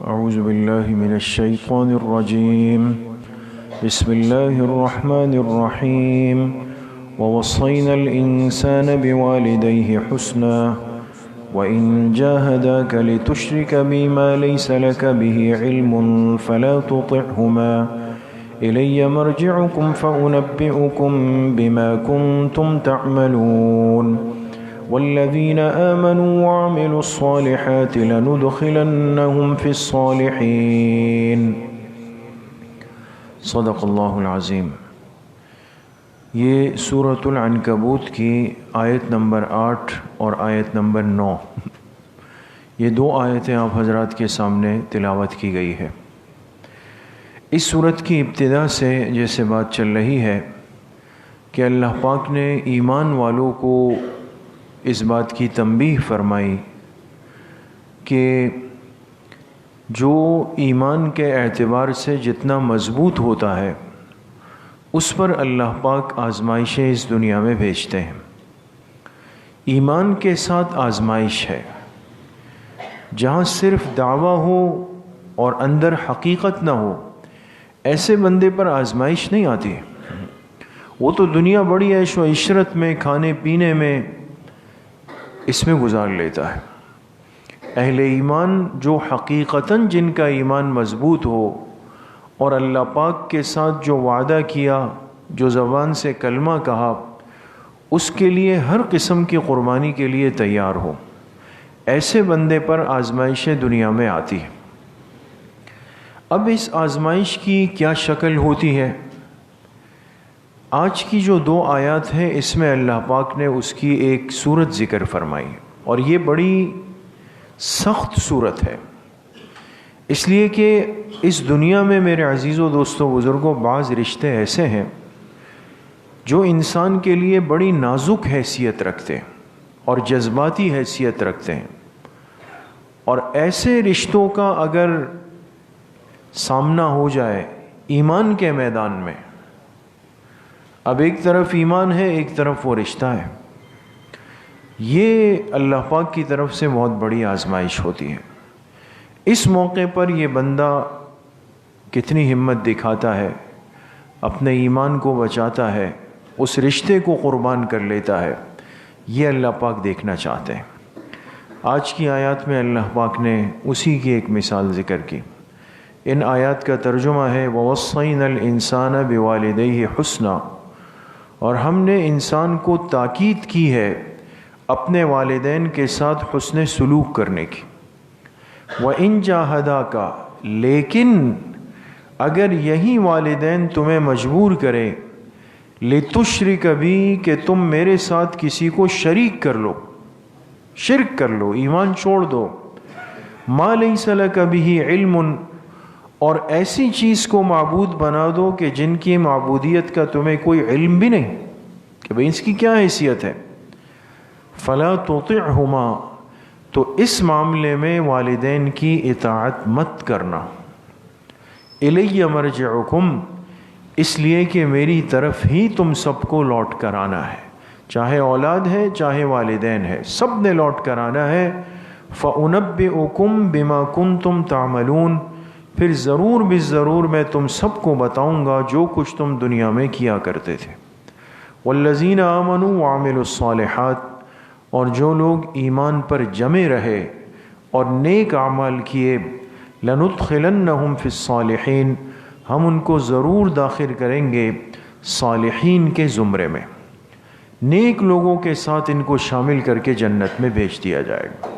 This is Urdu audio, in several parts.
أعوذ بالله من الشيطان الرجيم. بسم الله الرحمن الرحيم. ووصينا الإنسان بوالديه حسنا وإن جاهداك لتشرك بي ما ليس لك به علم فلا تطعهما إلي مرجعكم فأنبئكم بما كنتم تعملون والذين آمنوا وعملوا الصالحات لندخلنهم في الصالحين. صدق اللہ العظیم. یہ سورۃ العنکبوت کی آیت نمبر 8 اور آیت نمبر 9، یہ دو آیتیں آپ حضرات کے سامنے تلاوت کی گئی ہے. اس سورت کی ابتدا سے جیسے بات چل رہی ہے کہ اللہ پاک نے ایمان والوں کو اس بات کی تنبیہ فرمائی کہ جو ایمان کے اعتبار سے جتنا مضبوط ہوتا ہے اس پر اللہ پاک آزمائشیں اس دنیا میں بھیجتے ہیں. ایمان کے ساتھ آزمائش ہے. جہاں صرف دعویٰ ہو اور اندر حقیقت نہ ہو، ایسے بندے پر آزمائش نہیں آتی. وہ تو دنیا بڑی عیش و عشرت میں، کھانے پینے میں، اس میں گزار لیتا ہے. اہل ایمان جو حقیقتاً جن کا ایمان مضبوط ہو اور اللہ پاک کے ساتھ جو وعدہ کیا، جو زبان سے کلمہ کہا، اس کے لیے ہر قسم کی قربانی کے لیے تیار ہو، ایسے بندے پر آزمائشیں دنیا میں آتی ہیں. اب اس آزمائش کی کیا شکل ہوتی ہے؟ آج کی جو دو آیات ہیں اس میں اللہ پاک نے اس کی ایک صورت ذکر فرمائی، اور یہ بڑی سخت صورت ہے، اس لیے کہ اس دنیا میں میرے عزیزوں، دوستوں، بزرگوں، بعض رشتے ایسے ہیں جو انسان کے لیے بڑی نازک حیثیت رکھتے ہیں اور جذباتی حیثیت رکھتے ہیں، اور ایسے رشتوں کا اگر سامنا ہو جائے ایمان کے میدان میں، اب ایک طرف ایمان ہے، ایک طرف وہ رشتہ ہے، یہ اللہ پاک کی طرف سے بہت بڑی آزمائش ہوتی ہے. اس موقع پر یہ بندہ کتنی ہمت دکھاتا ہے، اپنے ایمان کو بچاتا ہے، اس رشتے کو قربان کر لیتا ہے، یہ اللہ پاک دیکھنا چاہتے ہیں. آج کی آیات میں اللہ پاک نے اسی کی ایک مثال ذکر کی. ان آیات کا ترجمہ ہے وَوَصَّيْنَا الْإِنسَانَ بِوَالِدَيْهِ حُسْنًا، اور ہم نے انسان کو تاکید کی ہے اپنے والدین کے ساتھ حسن سلوک کرنے کی. وَإِن جَاهَدَاكَ، لیکن اگر یہی والدین تمہیں مجبور کریں لِتُشْرِكَ بِي، کہ تم میرے ساتھ کسی کو شریک کر لو، شرک کر لو، ایمان چھوڑ دو، مَا لَيْسَ لَكَ بِهِ عِلْمٌ، اور ایسی چیز کو معبود بنا دو کہ جن کی معبودیت کا تمہیں کوئی علم بھی نہیں کہ بھئی اس کی کیا حیثیت ہے، فَلَا تُطِعْهُمَا، تو اس معاملے میں والدین کی اطاعت مت کرنا. إِلَيَّ مَرْجِعُكُمْ، اس لیے کہ میری طرف ہی تم سب کو لوٹ کر آنا ہے، چاہے اولاد ہے چاہے والدین ہے، سب نے لوٹ کر آنا ہے. فَأُنَبِّئُكُمْ بِمَا كُنْتُمْ تَعْمَلُونَ، پھر ضرور بالضرور میں تم سب کو بتاؤں گا جو کچھ تم دنیا میں کیا کرتے تھے. وَالَّذِينَ آمَنُوا وَعَمِلُوا الصَّالِحَاتِ، اور جو لوگ ایمان پر جمے رہے اور نیک اعمال کیے، لَنُدْخِلَنَّهُمْ فِي الصَّالِحِينَ، ہم ان کو ضرور داخل کریں گے صالحین کے زمرے میں، نیک لوگوں کے ساتھ ان کو شامل کر کے جنت میں بھیج دیا جائے گا.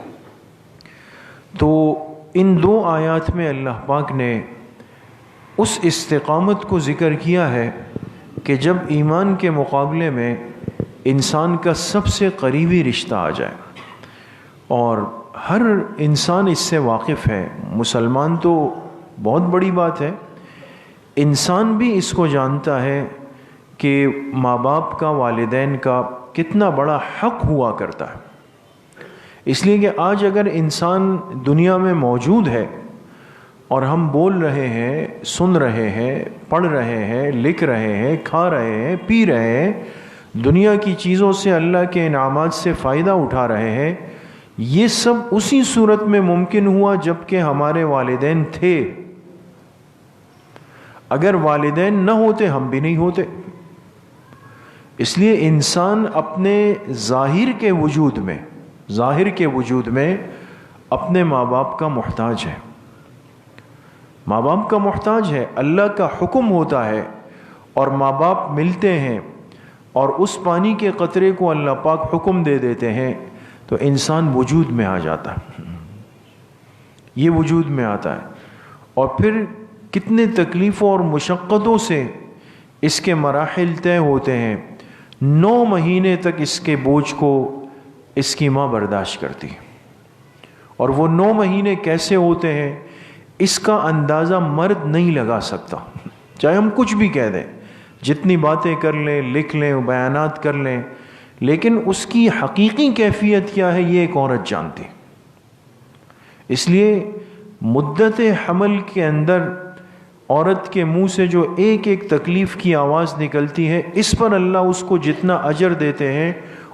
تو ان دو آیات میں اللہ پاک نے اس استقامت کو ذکر کیا ہے کہ جب ایمان کے مقابلے میں انسان کا سب سے قریبی رشتہ آ جائے، اور ہر انسان اس سے واقف ہے، مسلمان تو بہت بڑی بات ہے، انسان بھی اس کو جانتا ہے کہ ماں باپ کا، والدین کا کتنا بڑا حق ہوا کرتا ہے. اس لیے کہ آج اگر انسان دنیا میں موجود ہے اور ہم بول رہے ہیں، سن رہے ہیں، پڑھ رہے ہیں، لکھ رہے ہیں، کھا رہے ہیں، پی رہے ہیں، دنیا کی چیزوں سے، اللہ کے انعامات سے فائدہ اٹھا رہے ہیں، یہ سب اسی صورت میں ممکن ہوا جب کہ ہمارے والدین تھے. اگر والدین نہ ہوتے ہم بھی نہیں ہوتے. اس لیے انسان اپنے ظاہر کے وجود میں اپنے ماں باپ کا محتاج ہے. ماں باپ کا محتاج ہے. اللہ کا حکم ہوتا ہے اور ماں باپ ملتے ہیں اور اس پانی کے قطرے کو اللہ پاک حکم دے دیتے ہیں تو انسان وجود میں آ جاتا ہے. یہ وجود میں آتا ہے اور پھر کتنے تکلیفوں اور مشقتوں سے اس کے مراحل طے ہوتے ہیں. 9 مہینے تک اس کے بوجھ کو اس کی ماں برداشت کرتی ہے. اور وہ 9 مہینے کیسے ہوتے ہیں اس کا اندازہ مرد نہیں لگا سکتا. چاہے ہم کچھ بھی کہہ دیں، جتنی باتیں کر لیں، لکھ لیں، بیانات کر لیں، لیکن اس کی حقیقی کیفیت کیا ہے یہ ایک عورت جانتی. اس لیے مدت حمل کے اندر عورت کے منہ سے جو ایک ایک تکلیف کی آواز نکلتی ہے، اس پر اللہ اس کو جتنا اجر دیتے ہیں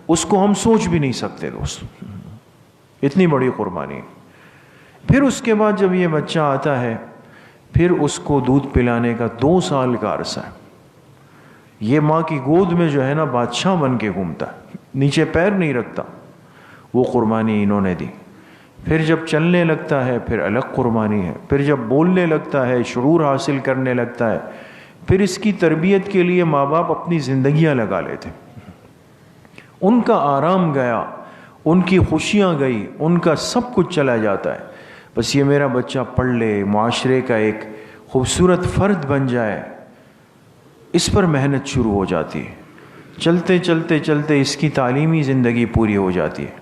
اس کو ہم سوچ بھی نہیں سکتے دوست. اتنی بڑی قربانی. پھر اس کے بعد جب یہ بچہ آتا ہے پھر اس کو دودھ پلانے کا 2 سال کا عرصہ ہے. یہ ماں کی گود میں جو ہے نا بادشاہ بن کے گھومتا ہے، نیچے پیر نہیں رکھتا. وہ قربانی انہوں نے دی. پھر جب چلنے لگتا ہے پھر الگ قربانی ہے. پھر جب بولنے لگتا ہے، شعور حاصل کرنے لگتا ہے، پھر اس کی تربیت کے لیے ماں باپ اپنی زندگیاں لگا لیتے. ان کا آرام گیا، ان کی خوشیاں گئی، ان کا سب کچھ چلا جاتا ہے. بس یہ میرا بچہ پڑھ لے، معاشرے کا ایک خوبصورت فرد بن جائے، اس پر محنت شروع ہو جاتی ہے. چلتے چلتے چلتے اس کی تعلیمی زندگی پوری ہو جاتی ہے.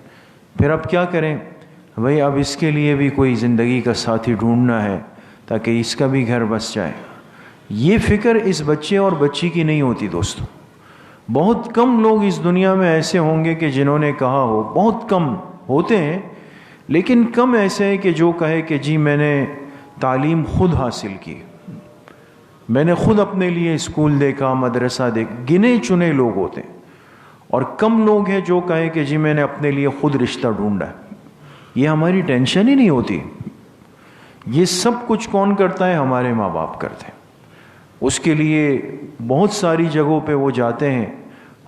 پھر اب کیا کریں بھئی، اب اس کے لیے بھی کوئی زندگی کا ساتھی ڈھونڈنا ہے تاکہ اس کا بھی گھر بس جائے. یہ فکر اس بچے اور بچی کی نہیں ہوتی دوستو. بہت کم لوگ اس دنیا میں ایسے ہوں گے کہ جنہوں نے کہا ہو، بہت کم ہوتے ہیں لیکن کم ایسے ہیں کہ جو کہے کہ جی میں نے تعلیم خود حاصل کی، میں نے خود اپنے لیے اسکول دیکھا، مدرسہ دیکھا. گنے چنے لوگ ہوتے ہیں اور کم لوگ ہیں جو کہے کہ جی میں نے اپنے لیے خود رشتہ ڈھونڈا. یہ ہماری ٹینشن ہی نہیں ہوتی. یہ سب کچھ کون کرتا ہے؟ ہمارے ماں باپ کرتے ہیں. اس کے لیے بہت ساری جگہوں پہ وہ جاتے ہیں،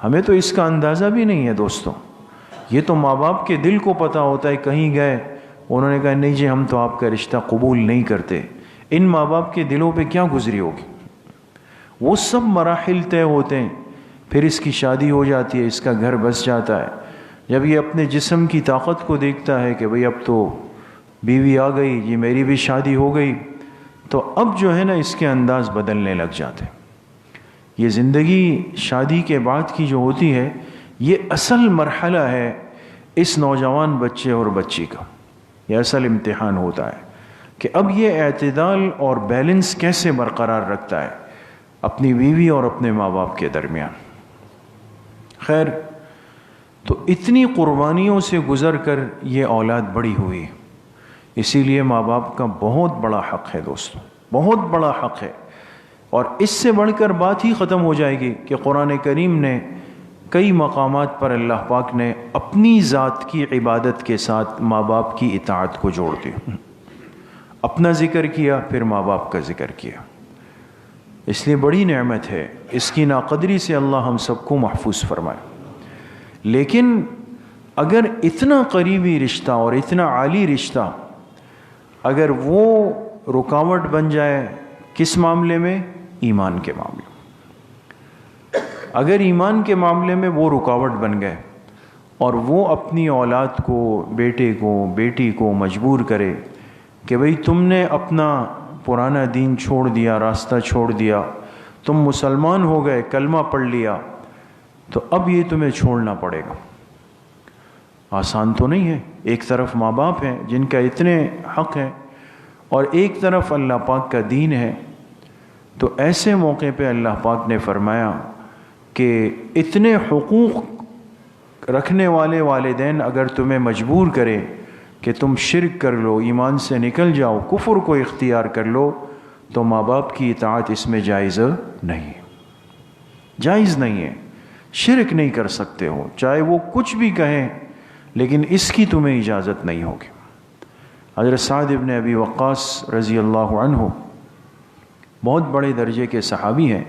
ہمیں تو اس کا اندازہ بھی نہیں ہے دوستوں. یہ تو ماں باپ کے دل کو پتہ ہوتا ہے. کہیں گئے انہوں نے کہا نہیں جی ہم تو آپ کا رشتہ قبول نہیں کرتے. ان ماں باپ کے دلوں پہ کیا گزری ہوگی. وہ سب مراحل طے ہوتے ہیں. پھر اس کی شادی ہو جاتی ہے، اس کا گھر بس جاتا ہے. جب یہ اپنے جسم کی طاقت کو دیکھتا ہے کہ بھئی اب تو بیوی آ گئی، یہ میری بھی شادی ہو گئی، تو اب جو ہے نا اس کے انداز بدلنے لگ جاتے. یہ زندگی شادی کے بعد کی جو ہوتی ہے یہ اصل مرحلہ ہے اس نوجوان بچے اور بچی کا. یہ اصل امتحان ہوتا ہے کہ اب یہ اعتدال اور بیلنس کیسے برقرار رکھتا ہے اپنی بیوی اور اپنے ماں باپ کے درمیان. خیر، تو اتنی قربانیوں سے گزر کر یہ اولاد بڑی ہوئی. اسی لیے ماں باپ کا بہت بڑا حق ہے دوستوں، بہت بڑا حق ہے. اور اس سے بڑھ کر بات ہی ختم ہو جائے گی کہ قرآن کریم نے کئی مقامات پر اللہ پاک نے اپنی ذات کی عبادت کے ساتھ ماں باپ کی اطاعت کو جوڑ دیا. اپنا ذکر کیا، پھر ماں باپ کا ذکر کیا. اس لیے بڑی نعمت ہے. اس کی ناقدری سے اللہ ہم سب کو محفوظ فرمائے. لیکن اگر اتنا قریبی رشتہ اور اتنا عالی رشتہ اگر وہ رکاوٹ بن جائے، کس معاملے میں؟ ایمان کے معاملے میں. اگر ایمان کے معاملے میں وہ رکاوٹ بن گئے اور وہ اپنی اولاد کو، بیٹے کو، بیٹی کو مجبور کرے کہ بھئی تم نے اپنا پرانا دین چھوڑ دیا، راستہ چھوڑ دیا، تم مسلمان ہو گئے، کلمہ پڑھ لیا، تو اب یہ تمہیں چھوڑنا پڑے گا. آسان تو نہیں ہے. ایک طرف ماں باپ ہیں جن کا اتنے حق ہیں اور ایک طرف اللہ پاک کا دین ہے. تو ایسے موقع پہ اللہ پاک نے فرمایا کہ اتنے حقوق رکھنے والے والدین اگر تمہیں مجبور کرے کہ تم شرک کر لو، ایمان سے نکل جاؤ، کفر کو اختیار کر لو، تو ماں باپ کی اطاعت اس میں جائز نہیں، جائز نہیں ہے. شرک نہیں کر سکتے ہو، چاہے وہ کچھ بھی کہیں، لیکن اس کی تمہیں اجازت نہیں ہوگی۔ حضرت سعد ابن ابی وقاص رضی اللہ عنہ بہت بڑے درجے کے صحابی ہیں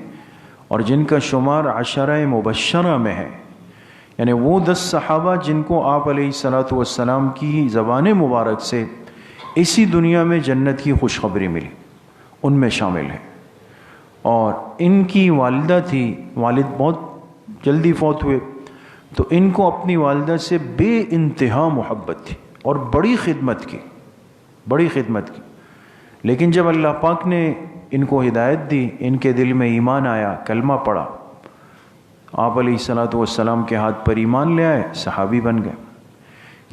اور جن کا شمار عشرہ مبشرہ میں ہے، یعنی وہ 10 صحابہ جن کو آپ علیہ الصلاۃ والسلام کی زبان مبارک سے اسی دنیا میں جنت کی خوشخبری ملی، ان میں شامل ہیں۔ اور ان کی والدہ تھی، والد بہت جلدی فوت ہوئے، تو ان کو اپنی والدہ سے بے انتہا محبت تھی اور بڑی خدمت کی۔ لیکن جب اللہ پاک نے ان کو ہدایت دی، ان کے دل میں ایمان آیا، کلمہ پڑھا، آپ علیہ الصلاۃ والسلام کے ہاتھ پر ایمان لے آئے، صحابی بن گئے۔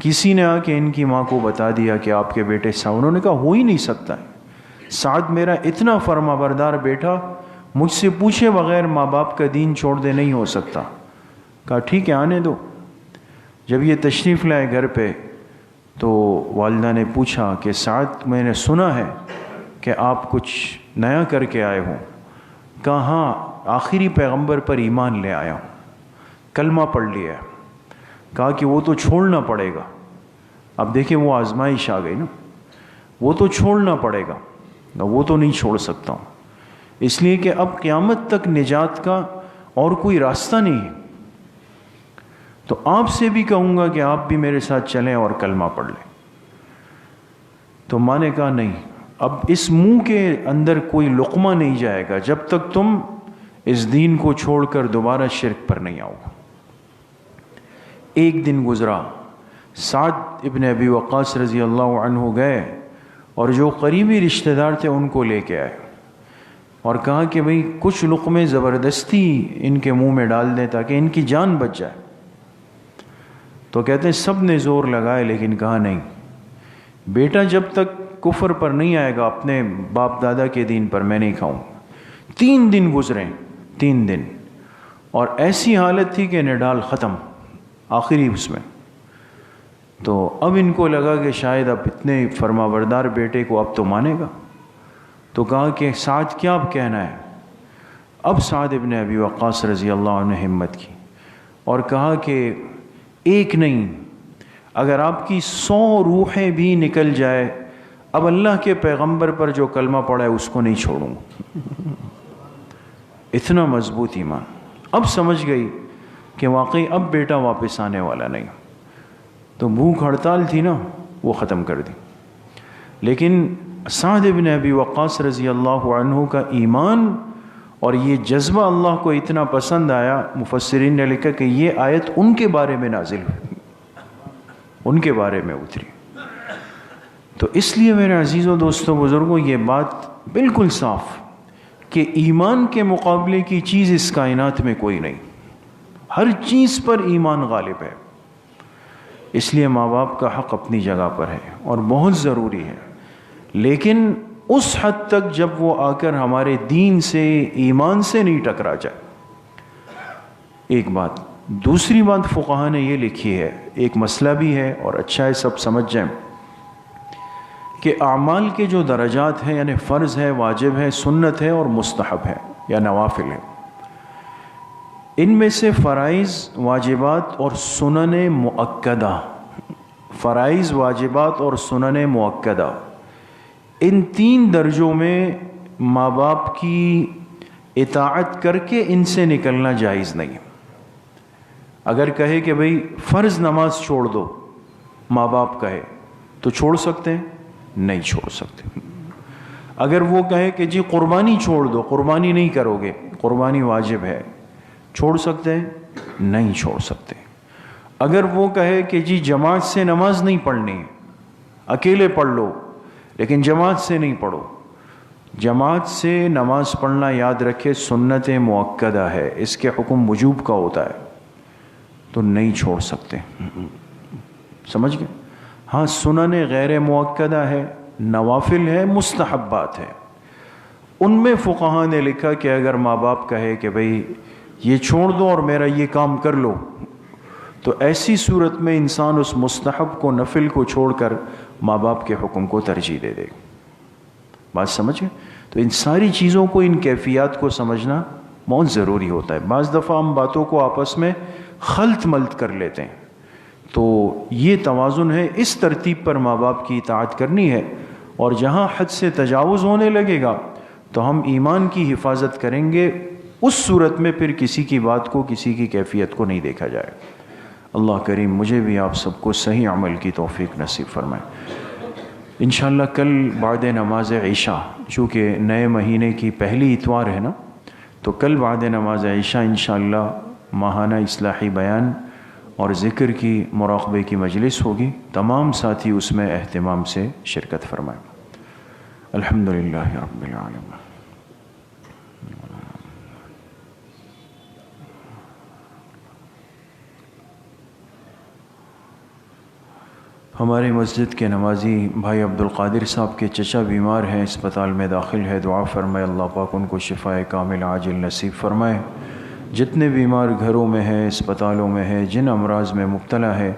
کسی نے آ کے ان کی ماں کو بتا دیا کہ آپ کے بیٹے انہوں نے کہا ہو ہی نہیں سکتا ہے، سعد میرا اتنا فرما بردار بیٹا مجھ سے پوچھے بغیر ماں باپ کا دین چھوڑ دے نہیں ہو سکتا۔ کہا ٹھیک ہے آنے دو۔ جب یہ تشریف لائے گھر پہ تو والدہ نے پوچھا کہ سعد میں نے سنا ہے کہ آپ کچھ نیا کر کے آئے ہوں۔ کہا ہاں، آخری پیغمبر پر ایمان لے آیا ہوں، کلمہ پڑھ لیا ہے۔ کہا کہ وہ تو چھوڑنا پڑے گا۔ اب دیکھیں وہ آزمائش آ گئی نا، وہ تو چھوڑنا پڑے گا، وہ تو نہیں چھوڑ سکتا ہوں، اس لیے کہ اب قیامت تک نجات کا اور کوئی راستہ نہیں ہے، تو آپ سے بھی کہوں گا کہ آپ بھی میرے ساتھ چلیں اور کلمہ پڑھ لیں۔ تو ماں نے کہا نہیں، اب اس منہ کے اندر کوئی لقمہ نہیں جائے گا جب تک تم اس دین کو چھوڑ کر دوبارہ شرک پر نہیں آؤ۔ ایک دن گزرا، سعد ابن ابی وقاص رضی اللہ عنہ گئے اور جو قریبی رشتہ دار تھے ان کو لے کے آئے اور کہا کہ بھئی کچھ لقمے زبردستی ان کے منہ میں ڈال دیں تاکہ ان کی جان بچ جائے۔ تو کہتے ہیں سب نے زور لگائے لیکن کہا نہیں، بیٹا جب تک کفر پر نہیں آئے گا اپنے باپ دادا کے دین پر میں نہیں کھاؤں۔ 3 دن گزرے، 3 دن، اور ایسی حالت تھی کہ نڈال ختم آخری اس میں۔ تو اب ان کو لگا کہ شاید اب اتنے فرما بردار بیٹے کو اب تو مانے گا، تو کہا کہ سعد کیا اب کہنا ہے؟ اب سعد ابن ابی وقاص رضی اللہ عنہ نے ہمت کی اور کہا کہ ایک نہیں، اگر آپ کی 100 روحیں بھی نکل جائے اب اللہ کے پیغمبر پر جو کلمہ پڑا ہے اس کو نہیں چھوڑوں۔ اتنا مضبوط ایمان۔ اب سمجھ گئی کہ واقعی اب بیٹا واپس آنے والا نہیں، تو بھوک ہڑتال تھی نا وہ ختم کر دی۔ لیکن سعد بن ابی وقاص رضی اللہ عنہ کا ایمان اور یہ جذبہ اللہ کو اتنا پسند آیا، مفسرین نے لکھا کہ یہ آیت ان کے بارے میں نازل ہوئی، ان کے بارے میں اتری۔ تو اس لیے میرے عزیزوں دوستوں بزرگوں یہ بات بالکل صاف کہ ایمان کے مقابلے کی چیز اس کائنات میں کوئی نہیں، ہر چیز پر ایمان غالب ہے۔ اس لیے ماں باپ کا حق اپنی جگہ پر ہے اور بہت ضروری ہے، لیکن اس حد تک جب وہ آ کر ہمارے دین سے ایمان سے نہیں ٹکرا جائے۔ ایک بات، دوسری بات فقہا نے یہ لکھی ہے، ایک مسئلہ بھی ہے اور اچھا ہے سب سمجھ جائیں کہ اعمال کے جو درجات ہیں، یعنی فرض ہے، واجب ہے، سنت ہے اور مستحب ہے یا نوافل ہے، ان میں سے فرائض، واجبات اور سنن مؤکدہ، فرائض، واجبات اور سنن مؤکدہ، ان 3 درجوں میں ماں باپ کی اطاعت کر کے ان سے نکلنا جائز نہیں۔ اگر کہے کہ بھئی فرض نماز چھوڑ دو، ماں باپ کہے تو چھوڑ سکتے ہیں؟ نہیں چھوڑ سکتے۔ اگر وہ کہے کہ جی قربانی چھوڑ دو، قربانی نہیں کرو گے، قربانی واجب ہے، چھوڑ سکتے ہیں؟ نہیں چھوڑ سکتے۔ اگر وہ کہے کہ جی جماعت سے نماز نہیں پڑھنی، اکیلے پڑھ لو لیکن جماعت سے نہیں پڑھو، جماعت سے نماز پڑھنا یاد رکھے سنت مؤکدہ ہے، اس کے حکم وجوب کا ہوتا ہے، تو نہیں چھوڑ سکتے۔ سمجھ گئے؟ ہاں سنن غیر مؤکدہ ہے، نوافل ہے، مستحبات ہے، ان میں فقہا نے لکھا کہ اگر ماں باپ کہے کہ بھئی یہ چھوڑ دو اور میرا یہ کام کر لو، تو ایسی صورت میں انسان اس مستحب کو، نفل کو چھوڑ کر ماں باپ کے حکم کو ترجیح دے دے۔ بات سمجھ گئے؟ تو ان ساری چیزوں کو، ان کیفیات کو سمجھنا بہت ضروری ہوتا ہے۔ بعض دفعہ ہم باتوں کو آپس میں خلط ملط کر لیتے ہیں تو یہ توازن ہے، اس ترتیب پر ماں باپ کی اطاعت کرنی ہے، اور جہاں حد سے تجاوز ہونے لگے گا تو ہم ایمان کی حفاظت کریں گے، اس صورت میں پھر کسی کی بات کو، کسی کی کیفیت کو نہیں دیکھا جائے۔ اللہ کریم مجھے بھی آپ سب کو صحیح عمل کی توفیق نصیب فرمائے۔ انشاءاللہ کل بعد نماز عشاء، چونکہ نئے مہینے کی پہلی اتوار ہے نا، تو کل بعد نماز عشاء انشاءاللہ ماہانہ اصلاحی بیان اور ذکر کی مراقبے کی مجلس ہوگی، تمام ساتھی اس میں اہتمام سے شرکت فرمائیں۔ الحمدللہ رب العالمین۔ ہماری مسجد کے نمازی بھائی عبدالقادر صاحب کے چچا بیمار ہیں، اسپتال میں داخل ہے، دعا فرمائے اللہ پاک ان کو شفائے کامل عاجل نصیب فرمائے۔ جتنے بیمار گھروں میں ہیں، اسپتالوں میں ہیں، جن امراض میں مبتلا ہے،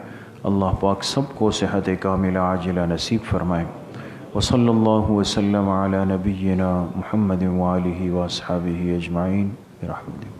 اللہ پاک سب کو صحت کامل عاجلہ نصیب فرمائے۔ وصلی اللہ وسلم علی نبینا محمد وآلہ واصحابہ اجمعین برحمتہ۔